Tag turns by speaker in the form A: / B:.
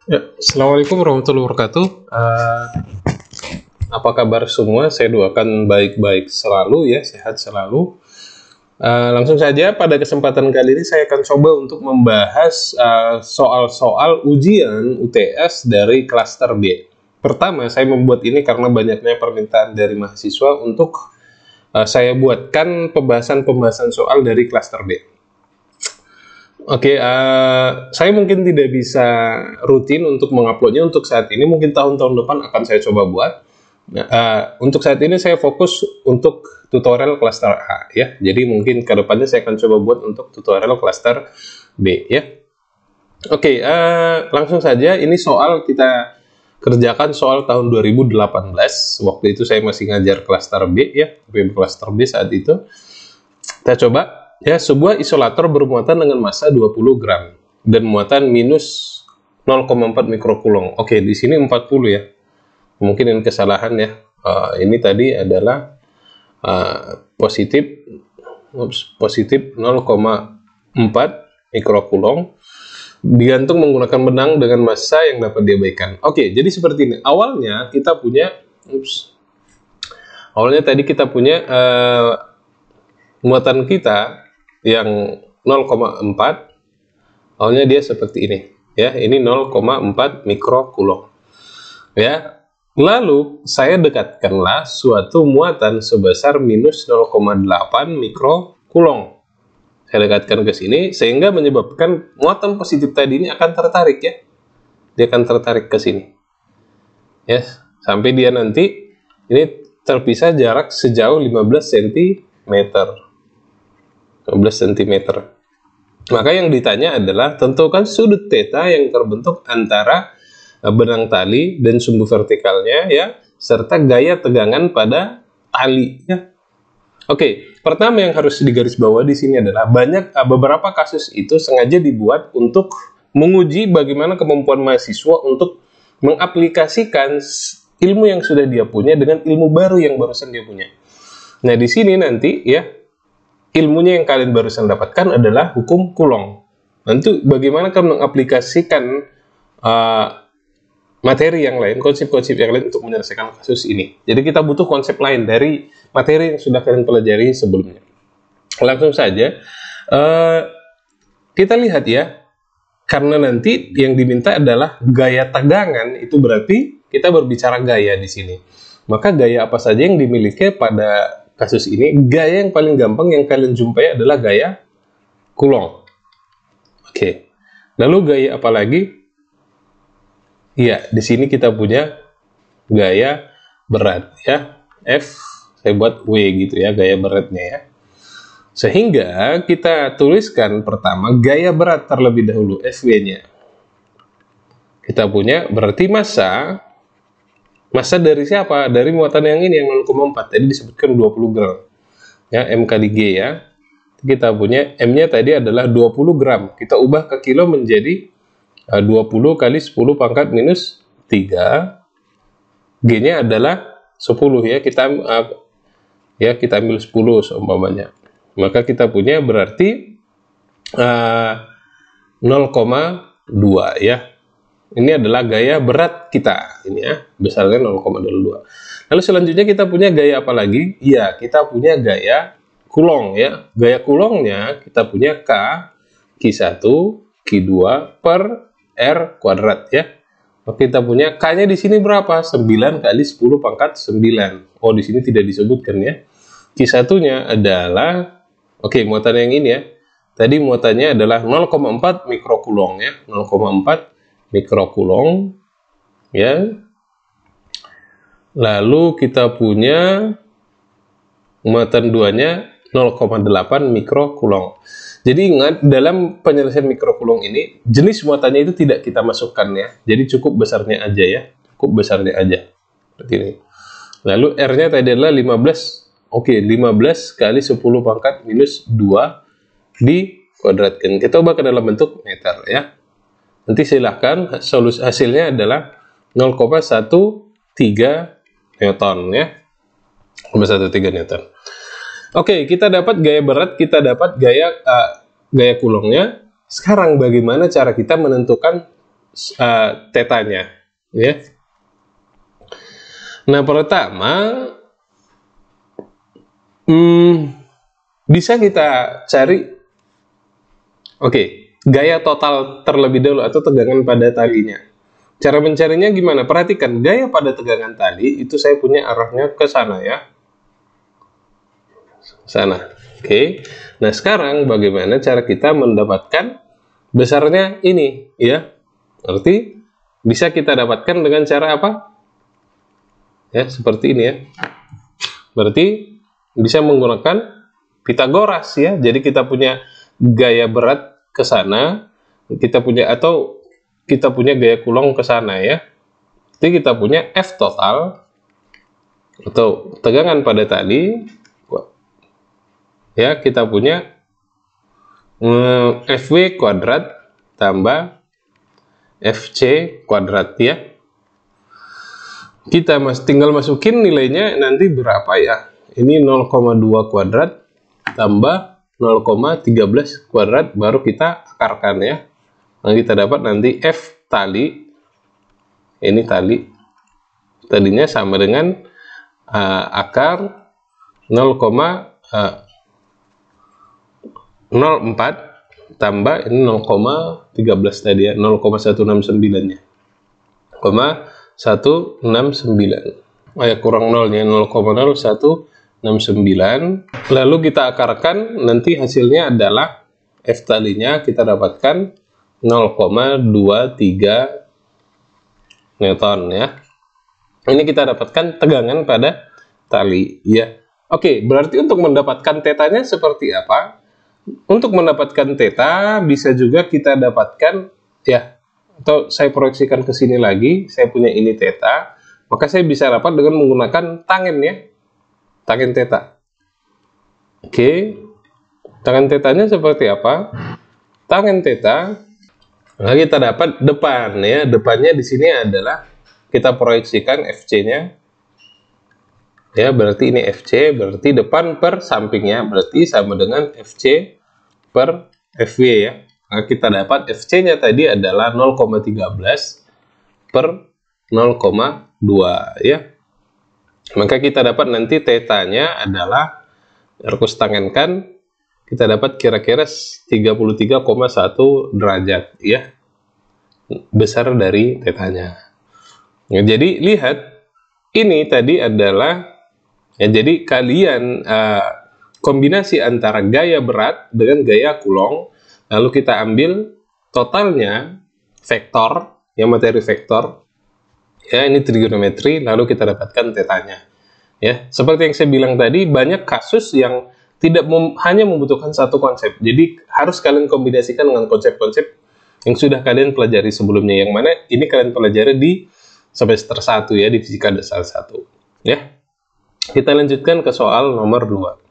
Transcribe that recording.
A: Ya, Assalamualaikum warahmatullahi wabarakatuh. Apa kabar semua? Saya doakan baik-baik selalu ya, sehat selalu. Langsung saja pada kesempatan kali ini saya akan coba untuk membahas soal-soal ujian UTS dari klaster B. Pertama, saya membuat ini karena banyaknya permintaan dari mahasiswa untuk saya buatkan pembahasan-pembahasan soal dari klaster B. Oke, saya mungkin tidak bisa rutin untuk menguploadnya untuk saat ini. Mungkin tahun-tahun depan akan saya coba buat. Nah, untuk saat ini saya fokus untuk tutorial klaster A ya. Jadi mungkin ke depannya saya akan coba buat untuk tutorial klaster B ya. Oke, langsung saja. Ini soal kita kerjakan soal tahun 2018. Waktu itu saya masih ngajar klaster B ya, klaster B saat itu. Kita coba. Ya, sebuah isolator bermuatan dengan massa 20 gram dan muatan minus 0,4 mikrokulong. Oke, di sini 40 ya. Mungkin ini kesalahan ya. Ini tadi adalah positif 0,4 mikrokulong digantung menggunakan benang dengan massa yang dapat diabaikan. Oke, jadi seperti ini. Awalnya tadi kita punya muatan kita yang 0,4, awalnya dia seperti ini ya, ini 0,4 mikrokulong ya. Lalu saya dekatkanlah suatu muatan sebesar minus 0,8 mikrokulong. Saya dekatkan ke sini sehingga menyebabkan muatan positif tadi ini akan tertarik ya, dia akan tertarik ke sini ya, sampai dia nanti ini terpisah jarak sejauh 15 cm. 15 cm. Maka yang ditanya adalah tentukan sudut theta yang terbentuk antara benang tali dan sumbu vertikalnya ya, serta gaya tegangan pada tali ya. Oke, pertama yang harus digarisbawahi di sini adalah beberapa kasus itu sengaja dibuat untuk menguji bagaimana kemampuan mahasiswa untuk mengaplikasikan ilmu yang sudah dia punya dengan ilmu baru yang barusan dia punya. Nah, di sini nanti ya, ilmunya yang kalian barusan dapatkan adalah hukum Coulomb. Nanti bagaimana kalian mengaplikasikan materi yang lain, konsep-konsep yang lain untuk menyelesaikan kasus ini. Jadi kita butuh konsep lain dari materi yang sudah kalian pelajari sebelumnya. Langsung saja, kita lihat ya, karena nanti yang diminta adalah gaya tegangan, itu berarti kita berbicara gaya di sini. Maka gaya apa saja yang dimiliki pada kasus ini? Gaya yang paling gampang yang kalian jumpai adalah gaya Coulomb. Oke. Lalu gaya apa lagi? Iya, di sini kita punya gaya berat ya. F, saya buat W gitu ya, gaya beratnya ya. Sehingga kita tuliskan pertama gaya berat terlebih dahulu, Fw-nya. Kita punya berarti massa dari siapa? Dari muatan yang ini, yang 0,4. Tadi disebutkan 20 gram. Ya, M kali G ya. Kita punya M-nya tadi adalah 20 gram. Kita ubah ke kilo menjadi 20 kali 10 pangkat minus 3. G-nya adalah 10 ya. Kita ambil 10 seumpamanya. Maka kita punya berarti 0,2 ya. Ini adalah gaya berat kita, ini ya, besarnya 0,02. Lalu selanjutnya kita punya gaya apa lagi? Iya, kita punya gaya Coulomb ya. Gaya Coulombnya kita punya K, Q1, Q2 per R kuadrat ya. Oke, kita punya K-nya di sini berapa? 9 kali 10 pangkat 9. Oh, di sini tidak disebutkan ya. Q1-nya adalah, oke, muatan yang ini ya. Tadi muatannya adalah 0,4 mikrokulong ya, 0,4 mikrokulong ya. Lalu kita punya muatan 2-nya 0,8 mikrokulong. Jadi ingat, dalam penyelesaian mikrokulong ini jenis muatannya itu tidak kita masukkan ya. Jadi cukup besarnya aja ya. Cukup besarnya aja. Seperti ini. Lalu R-nya tadi adalah 15. Oke, 15 kali 10 pangkat minus 2 dikuadratkan. Kita ubah ke dalam bentuk meter ya. Nanti silahkan solusi hasilnya adalah 0,13 Newton ya. 0,13 Newton. Oke, kita dapat gaya berat, kita dapat gaya Coulombnya. Sekarang bagaimana cara kita menentukan tetanya, ya. Nah, pertama, bisa kita cari, gaya total terlebih dahulu atau tegangan pada talinya. Cara mencarinya gimana? Perhatikan, gaya pada tegangan tali itu saya punya arahnya ke sana, ya. Sana. Nah, sekarang bagaimana cara kita mendapatkan besarnya ini, ya? Berarti bisa kita dapatkan dengan cara apa? Ya, seperti ini, ya. Berarti bisa menggunakan Pitagoras, ya. Jadi kita punya gaya berat ke sana, kita punya gaya Coulomb ke sana, ya. Jadi kita punya F total atau tegangan pada tali, ya, kita punya FW kuadrat tambah FC kuadrat, ya. Kita tinggal masukin nilainya nanti berapa, ya. Ini 0,2 kuadrat tambah 0,13 kuadrat, baru kita akarkan, ya. Nah, kita dapat nanti F tali, ini tadinya sama dengan akar 0,04 tambah ini 0,13 tadi, ya, 0,169 nya, 169. Ya, kurang nolnya 0,0169. Lalu kita akarkan, nanti hasilnya adalah F talinya kita dapatkan 0,23 Newton, ya. Ini kita dapatkan tegangan pada tali, ya. Berarti untuk mendapatkan tetanya seperti apa? Untuk mendapatkan theta bisa juga kita dapatkan, ya, atau saya proyeksikan ke sini lagi, saya punya ini theta, maka saya bisa dapat dengan menggunakan tangen, ya, tangen theta. Tangen tetanya seperti apa? Tangen theta, nah kita dapat depan, ya, depannya di sini adalah kita proyeksikan FC-nya, ya, berarti ini FC, berarti depan per sampingnya, berarti sama dengan FC per FW, ya. Nah, kita dapat FC-nya tadi adalah 0,13 per 0,2, ya. Maka kita dapat nanti tetanya adalah, Arkus tangenkan, kita dapat kira-kira 33,1 derajat, ya, besar dari tetanya. Nah, jadi lihat, ini tadi adalah, ya, jadi kalian kombinasi antara gaya berat dengan gaya Coulomb, lalu kita ambil totalnya vektor, ya, materi vektor, ya, ini trigonometri, lalu kita dapatkan tetanya, ya. Seperti yang saya bilang tadi, banyak kasus yang tidak hanya membutuhkan satu konsep, jadi harus kalian kombinasikan dengan konsep-konsep yang sudah kalian pelajari sebelumnya, yang mana ini kalian pelajari di semester 1, ya, di fisika dasar 1, ya. Kita lanjutkan ke soal nomor 2.